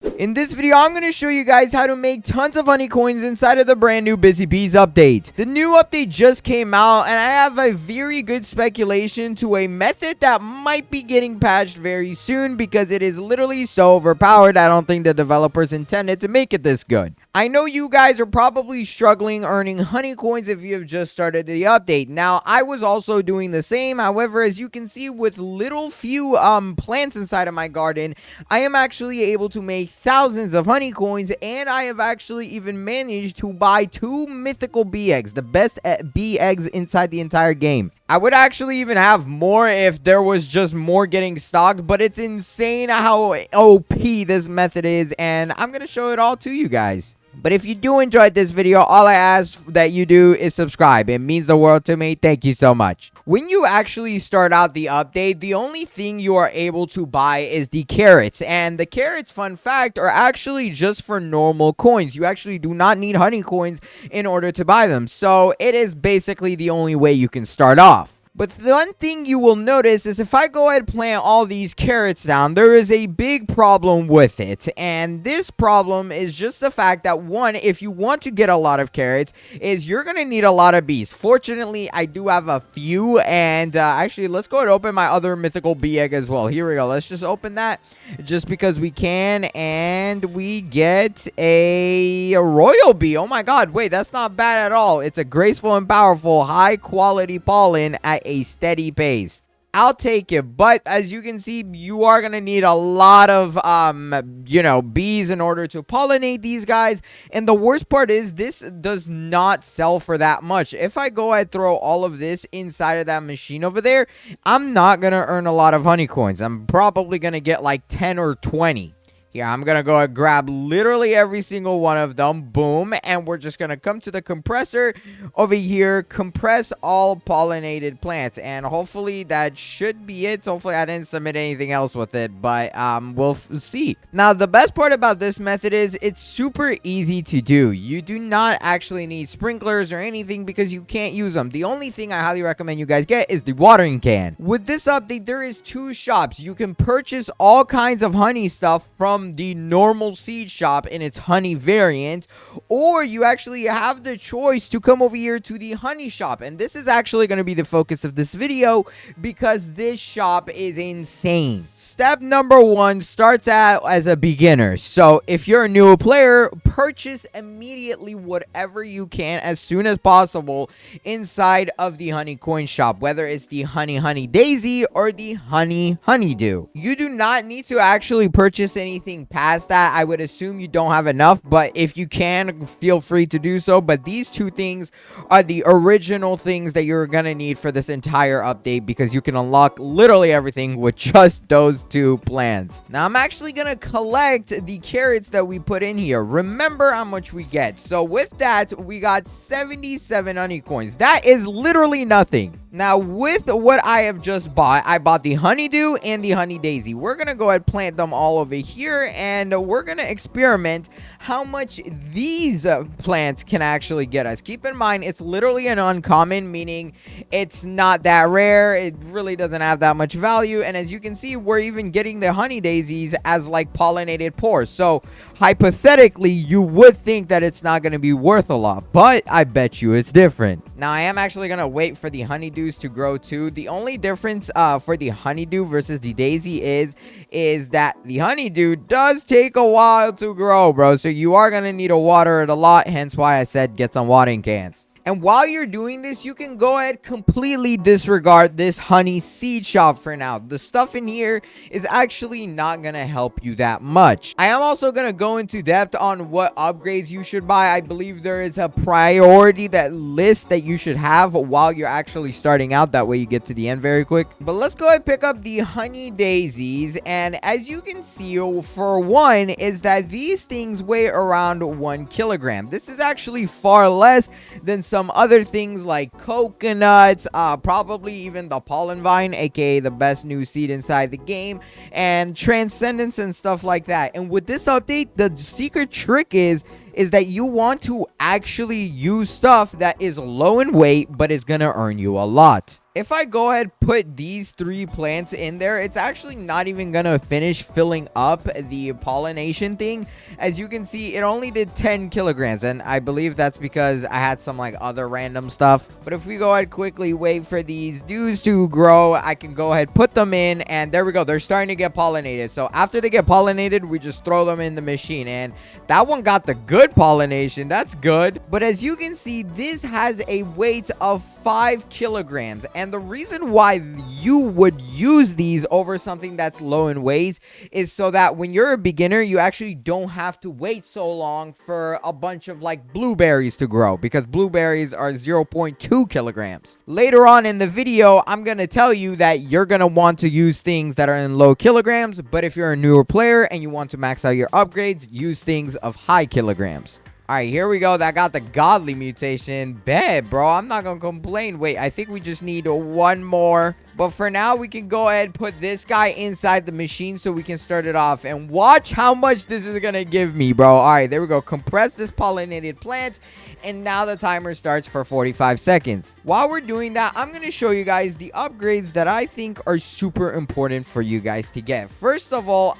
In this video, I'm going to show you guys how to make tons of honey coins inside of the brand new Busy Bees update. The new update just came out, and I have a very good speculation to a method that might be getting patched very soon because it is literally so overpowered. I don't think the developers intended to make it this good. I know you guys are probably struggling earning honey coins if you have just started the update. Now, I was also doing the same. However, as you can see, with little few plants inside of my garden, I am actually able to make thousands of honey coins, and I have actually even managed to buy 2 mythical bee eggs, the best bee eggs inside the entire game. I would actually even have more if there was just more getting stocked, but it's insane how OP this method is, and I'm going to show it all to you guys. But if you do enjoy this video, all I ask that you do is subscribe. It means the world to me. Thank you so much. When you actually start out the update, the only thing you are able to buy is the carrots. And the carrots, fun fact, are actually just for normal coins. You actually do not need honey coins in order to buy them. So it is basically the only way you can start off. But the one thing you will notice is if I go ahead and plant all these carrots down, there is a big problem with it. And this problem is just the fact that, one, if you want to get a lot of carrots, is you're going to need a lot of bees. Fortunately, I do have a few. And actually, let's go ahead and open my other mythical bee egg as well. Here we go. Let's just open that just because we can. And we get a royal bee. Oh my god. Wait, that's not bad at all. It's a graceful and powerful, high quality pollen at a steady pace. I'll take it, but as you can see, you are gonna need a lot of bees in order to pollinate these guys. And the worst part is this does not sell for that much. If I go ahead and throw all of this inside of that machine over there, I'm not gonna earn a lot of honey coins. I'm probably gonna get like 10 or 20. Here, I'm going to go and grab literally every single one of them. Boom. And we're just going to come to the compressor over here. Compress all pollinated plants. And hopefully that should be it. Hopefully I didn't submit anything else with it. But we'll see. Now, the best part about this method is it's super easy to do. You do not actually need sprinklers or anything because you can't use them. The only thing I highly recommend you guys get is the watering can. With this update, there is 2 shops. You can purchase all kinds of honey stuff from the normal seed shop in its honey variant, or you actually have the choice to come over here to the honey shop. And this is actually going to be the focus of this video because this shop is insane. Step number 1 starts out as a beginner. So if you're a new player, purchase immediately whatever you can as soon as possible inside of the honey coin shop, whether it's the honey daisy or the honeydew. You do not need to actually purchase anything past that. I would assume you don't have enough, but if you can, feel free to do so. But these 2 things are the original things that you're gonna need for this entire update because you can unlock literally everything with just those 2 plants. Now I'm actually gonna collect the carrots that we put in here. Remember how much we get. So with that, we got 77 honey coins. That is literally nothing. Now, with what I have just bought, I bought the honeydew and the honey daisy. We're going to go ahead and plant them all over here, and we're going to experiment how much these plants can actually get us. Keep in mind, it's literally an uncommon, meaning it's not that rare. It really doesn't have that much value, and as you can see, we're even getting the honey daisies as like pollinated pores. So, hypothetically, you would think that it's not going to be worth a lot, but I bet you it's different. Now, I am actually going to wait for the honeydews to grow too. The only difference for the honeydew versus the daisy is that the honeydew does take a while to grow, bro. So you are going to need to water it a lot, hence why I said get some watering cans. And while you're doing this, you can go ahead completely disregard this honey seed shop for now. The stuff in here is actually not going to help you that much. I am also going to go into depth on what upgrades you should buy. I believe there is a priority that list that you should have while you're actually starting out. That way you get to the end very quick. But let's go ahead and pick up the honey daisies. And as you can see, for one, is that these things weigh around 1 kilogram. This is actually far less than some other things like coconuts, probably even the pollen vine, aka the best new seed inside the game, and transcendence and stuff like that. And with this update, the secret trick is that you want to actually use stuff that is low in weight but is gonna earn you a lot. if I go ahead put these 3 plants in there, it's actually not even gonna finish filling up the pollination thing. As you can see, it only did 10 kilograms, and I believe that's because I had some like other random stuff. But if we go ahead quickly wait for these dudes to grow, I can go ahead put them in, and there we go. They're starting to get pollinated. So after they get pollinated, we just throw them in the machine, and that one got the good pollination. That's good. But as you can see, this has a weight of 5 kilograms, and the reason why you would use these over something that's low in weight is so that when you're a beginner, you actually don't have to wait so long for a bunch of like blueberries to grow, because blueberries are 0.2 kilograms. Later on in the video, I'm gonna tell you that you're gonna want to use things that are in low kilograms, but if you're a newer player and you want to max out your upgrades, use things of high kilograms. All right, here we go. That got the godly mutation. Bet, bro. I'm not going to complain. Wait, I think we just need one more. But for now, we can go ahead and put this guy inside the machine so we can start it off. And watch how much this is going to give me, bro. All right, there we go. Compress this pollinated plant. And now the timer starts for 45 seconds. While we're doing that, I'm going to show you guys the upgrades that I think are super important for you guys to get. First of all,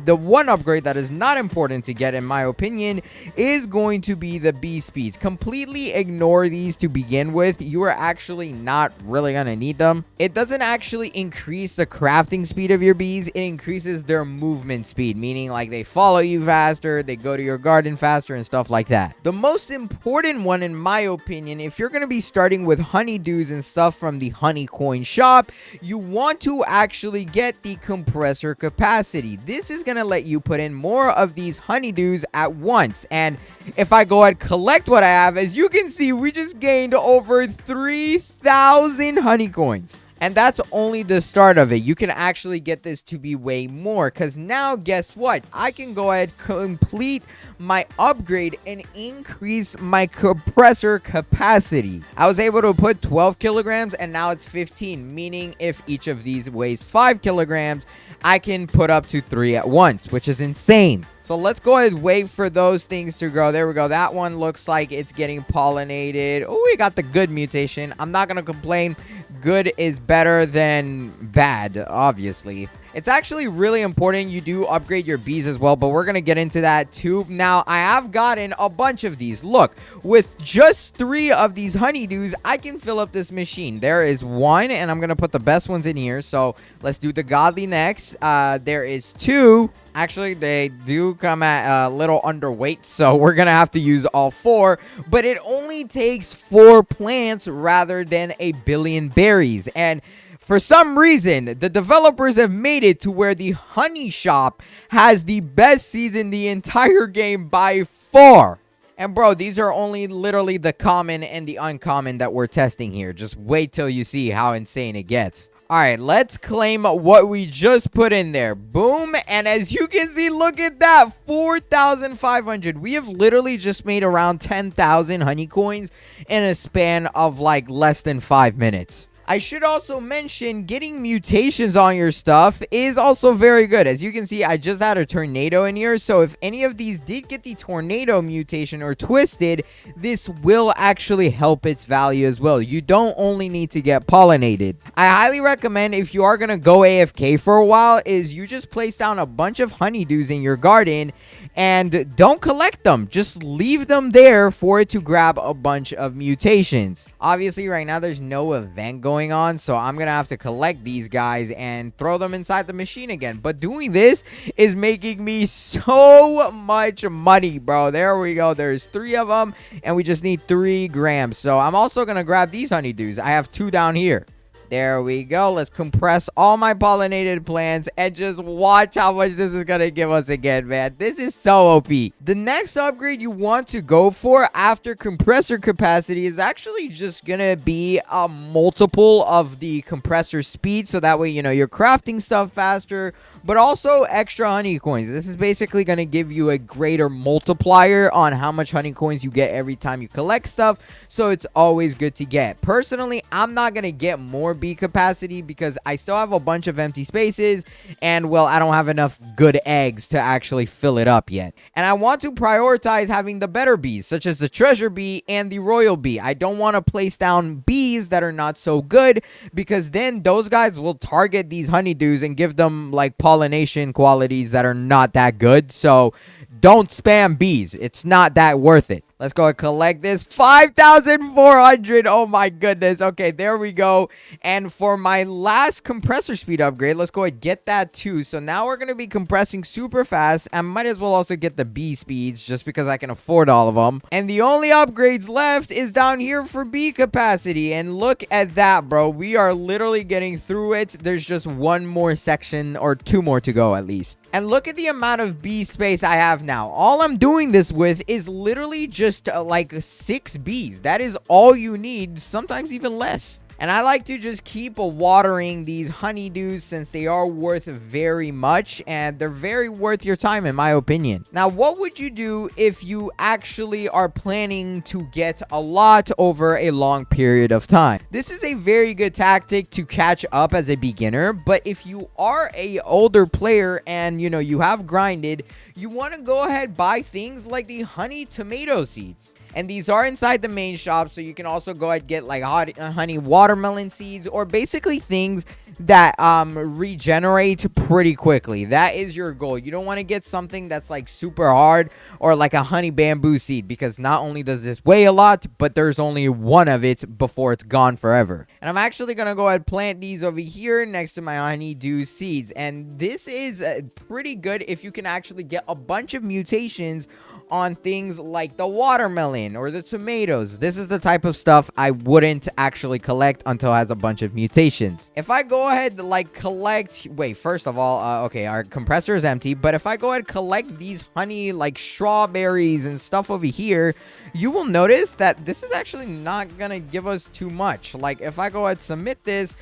the one upgrade that is not important to get, in my opinion, is going to be the bee speeds. Completely ignore these to begin with. You are actually not really going to need them. It doesn't actually increase the crafting speed of your bees. It increases their movement speed, meaning like they follow you faster, they go to your garden faster, and stuff like that. The most important one, in my opinion, if you're going to be starting with honeydews and stuff from the honey coin shop, you want to actually get the compressor capacity. This is going to let you put in more of these honeydews at once. And if I go ahead collect what I have, as you can see, we just gained over 3,000 honey coins. And that's only the start of it. You can actually get this to be way more, because now guess what? I can go ahead, complete my upgrade, and increase my compressor capacity. I was able to put 12 kilograms and now it's 15, meaning if each of these weighs 5 kilograms, I can put up to 3 at once, which is insane. So let's go ahead and wait for those things to grow. There we go. That one looks like it's getting pollinated. Oh, we got the good mutation. I'm not going to complain. Good is better than bad, obviously. It's actually really important you do upgrade your bees as well, but we're going to get into that too. Now, I have gotten a bunch of these. Look, with just 3 of these honeydews, I can fill up this machine. There is 1, and I'm going to put the best ones in here. So let's do the godly next. There is 2. Actually, they do come at a little underweight, so we're going to have to use all 4. But it only takes 4 plants rather than a billion berries. And for some reason, the developers have made it to where the honey shop has the best season in the entire game by far. And bro, these are only literally the common and the uncommon that we're testing here. Just wait till you see how insane it gets. All right, let's claim what we just put in there. Boom. And as you can see, look at that. 4,500. We have literally just made around 10,000 honey coins in a span of like less than 5 minutes. I should also mention getting mutations on your stuff is also very good. As you can see, I just had a tornado in here. So if any of these did get the tornado mutation or twisted, this will actually help its value as well. You don't only need to get pollinated. I highly recommend, if you are going to go AFK for a while, is you just place down a bunch of honeydews in your garden and don't collect them. Just leave them there for it to grab a bunch of mutations. Obviously, right now there's no event going on, so I'm gonna have to collect these guys and throw them inside the machine again. But doing this is making me so much money, bro. There we go. There's 3 of them, and we just need 3 grams. So I'm also gonna grab these honeydews. I have 2 down here. There we go. Let's compress all my pollinated plants and just watch how much this is going to give us again, man. This is so OP. The next upgrade you want to go for after compressor capacity is actually just going to be a multiple of the compressor speed. So that way, you know, you're crafting stuff faster, but also extra honey coins. This is basically going to give you a greater multiplier on how much honey coins you get every time you collect stuff. So it's always good to get. Personally, I'm not going to get more bee capacity because I still have a bunch of empty spaces, and well, I don't have enough good eggs to actually fill it up yet. And I want to prioritize having the better bees, such as the treasure bee and the royal bee. I don't want to place down bees that are not so good, because then those guys will target these honeydews and give them like pollination qualities that are not that good. So don't spam bees. It's not that worth it. Let's go and collect this. 5,400. Oh my goodness. Okay, there we go. And for my last compressor speed upgrade, let's go and get that too. So now we're going to be compressing super fast. I might as well also get the bee speeds just because I can afford all of them. And the only upgrades left is down here for bee capacity. And look at that, bro. We are literally getting through it. There's just one more section, or two more to go at least. And look at the amount of bee space I have now. All I'm doing this with is literally just like 6 bees. That is all you need, sometimes even less. And I like to just keep watering these honeydews since they are worth very much, and they're very worth your time in my opinion. Now, what would you do if you actually are planning to get a lot over a long period of time? This is a very good tactic to catch up as a beginner, but if you are a older player and you have grinded, you want to go ahead buy things like the honey tomato seeds. And these are inside the main shop, so you can also go ahead and get like honey watermelon seeds, or basically things that regenerate pretty quickly. That is your goal. You don't want to get something that's like super hard, or like a honey bamboo seed, because not only does this weigh a lot, but there's only one of it before it's gone forever. And I'm actually gonna go ahead and plant these over here next to my honeydew seeds, and this is pretty good if you can actually get a bunch of mutations on things like the watermelon or the tomatoes. This is the type of stuff I wouldn't actually collect until it has a bunch of mutations. If I go ahead like collect, wait, first of all, okay, our compressor is empty, but if I go ahead and collect these honey like strawberries and stuff over here, you will notice that this is actually not gonna give us too much. Like if I go ahead and submit this,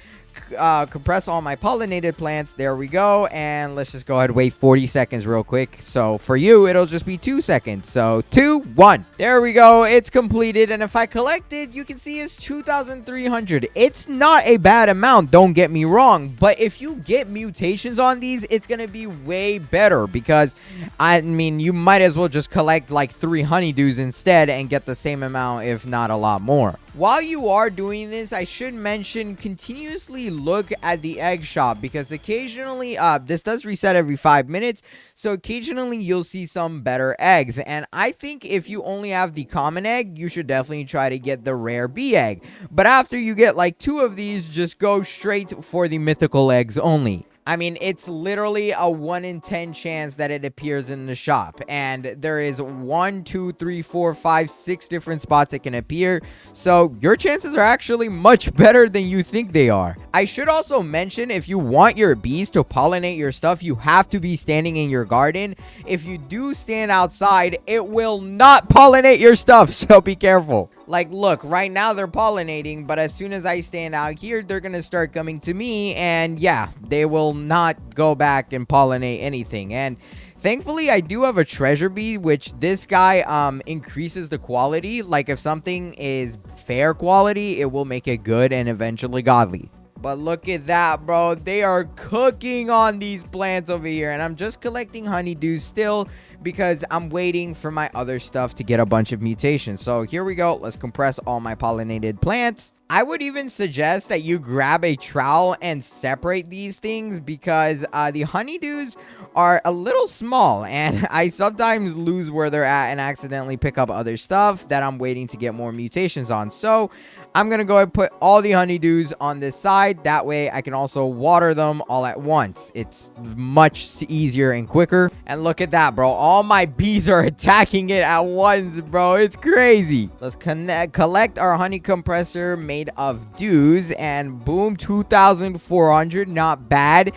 compress all my pollinated plants, there we go, and let's just go ahead and wait 40 seconds real quick. So for you it'll just be 2 seconds. So 2 1, there we go, it's completed. And if I collect it, you can see it's 2,300. It's not a bad amount, don't get me wrong, but if you get mutations on these, it's gonna be way better, because I mean, you might as well just collect like 3 honeydews instead and get the same amount, if not a lot more. While you are doing this, I should mention, continuously look at the egg shop, because occasionally this does reset every 5 minutes, so occasionally you'll see some better eggs. And I think if you only have the common egg, you should definitely try to get the rare bee egg, but after you get like 2 of these, just go straight for the mythical eggs only. I mean, it's literally a 1 in 10 chance that it appears in the shop. And there is 1, 2, 3, 4, 5, 6 different spots it can appear. So your chances are actually much better than you think they are. I should also mention, if you want your bees to pollinate your stuff, you have to be standing in your garden. If you do stand outside, it will not pollinate your stuff. So be careful. Like, look, right now they're pollinating, but as soon as I stand out here, they're gonna start coming to me, and yeah, they will not go back and pollinate anything. And thankfully, I do have a treasure bee, which this guy increases the quality. Like, if something is fair quality, it will make it good and eventually godly. But look at that, bro. They are cooking on these plants over here. And I'm just collecting honeydews still, because I'm waiting for my other stuff to get a bunch of mutations. So here we go. Let's compress all my pollinated plants. I would even suggest that you grab a trowel and separate these things, because the honeydews are a little small, and I sometimes lose where they're at and accidentally pick up other stuff that I'm waiting to get more mutations on. So I'm gonna go ahead and put all the honeydews on this side. That way I can also water them all at once. It's much easier and quicker. And look at that, bro. All my bees are attacking it at once, bro. It's crazy. Let's collect our honey compressor made of dews, and boom, 2,400. Not bad.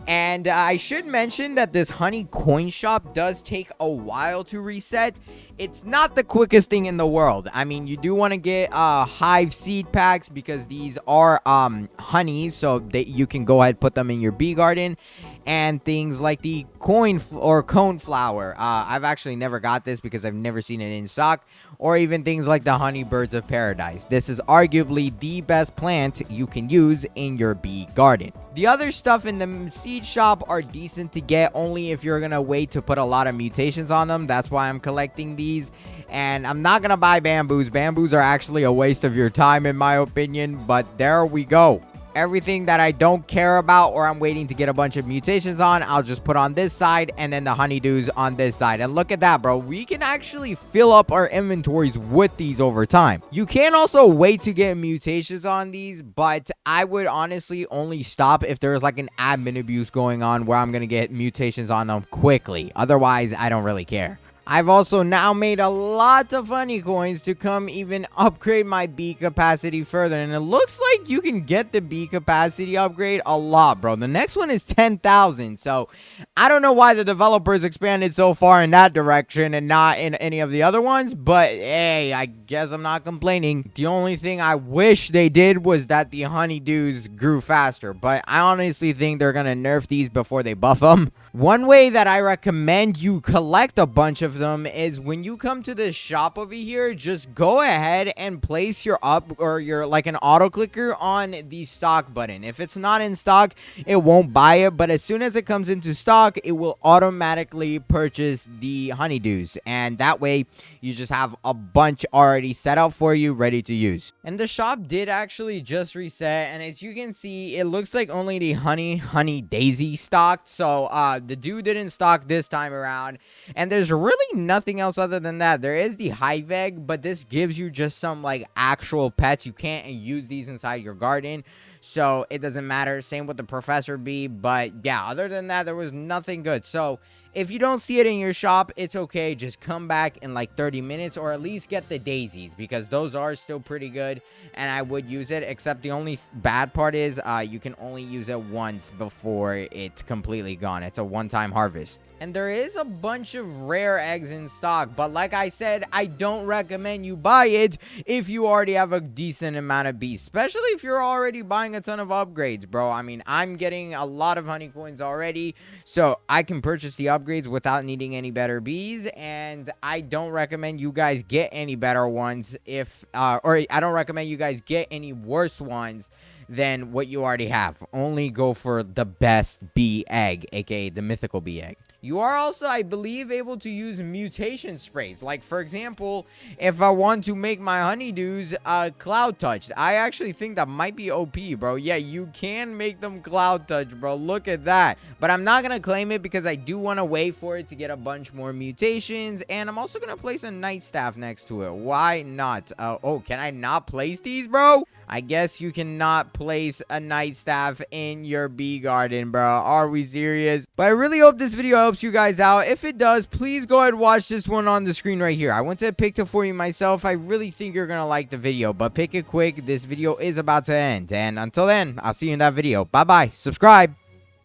And I should mention that this honey coin shop does take a while to reset. It's not the quickest thing in the world. I mean, you do want to get hive seed packs, because these are honey, so you can go ahead and put them in your bee garden. and things like the cone flower. I've actually never got this because I've never seen it in stock, or even things like the honey birds of paradise. This is arguably the best plant you can use in your bee garden. The other stuff in the seed shop are decent to get only if you're gonna wait to put a lot of mutations on them. That's why I'm collecting these. And I'm not gonna buy bamboos. Bamboos are actually a waste of your time in my opinion, but there we go. Everything that I don't care about or I'm waiting to get a bunch of mutations on, I'll just put on this side, and then the honeydews on this side. And look at that, bro. We can actually fill up our inventories with these over time. You can also wait to get mutations on these, but I would honestly only stop if there's like an admin abuse going on where I'm gonna get mutations on them quickly. Otherwise, I don't really care. I've also now made a lot of honey coins to come even upgrade my bee capacity further. And it looks like you can get the bee capacity upgrade a lot, bro. The next one is 10,000. So I don't know why the developers expanded so far in that direction and not in any of the other ones. But hey, I guess I'm not complaining. The only thing I wish they did was that the honeydews grew faster. But I honestly think they're going to nerf these before they buff them. One way that I recommend you collect a bunch of them is when you come to this shop over here, just go ahead and place your like an auto clicker on the stock button. If it's not in stock, it won't buy it, but as soon as it comes into stock, it will automatically purchase the honeydews, and that way you just have a bunch already set up for you, ready to use. And the shop did actually just reset, and as you can see, it looks like only the honey daisy stocked. So the dew didn't stock this time around, and there's really nothing else other than that. There is the hive egg, but this gives you just some like actual pets. You can't use these inside your garden, so it doesn't matter. Same with the professor bee, but yeah, other than that, there was nothing good. So if you don't see it in your shop, it's okay. Just come back in like 30 minutes, or at least get the daisies, because those are still pretty good and I would use it. Except the only bad part is you can only use it once before it's completely gone. It's a one-time harvest. And there is a bunch of rare eggs in stock, but like I said, I don't recommend you buy it if you already have a decent amount of bees, especially if you're already buying a ton of upgrades, bro. I mean, I'm getting a lot of honey coins already, so I can purchase the upgrades without needing any better bees. And I don't recommend you guys get any better ones or I don't recommend you guys get any worse ones than what you already have. Only go for the best bee egg, aka the mythical bee egg. You are also, I believe, able to use mutation sprays. Like, for example, if I want to make my honeydews cloud touched, I actually think that might be OP, bro. Yeah, you can make them cloud touch, bro. Look at that. But I'm not going to claim it because I do want to wait for it to get a bunch more mutations. And I'm also going to place a night staff next to it. Why not? Oh, can I not place these, bro? I guess you cannot place a night staff in your bee garden, bro. Are we serious? But I really hope this video helps you guys out. If it does, please go ahead and watch this one on the screen right here. I went to pick it for you myself. I really think you're gonna like the video, but pick it quick. This video is about to end. And until then, I'll see you in that video. Bye-bye. Subscribe.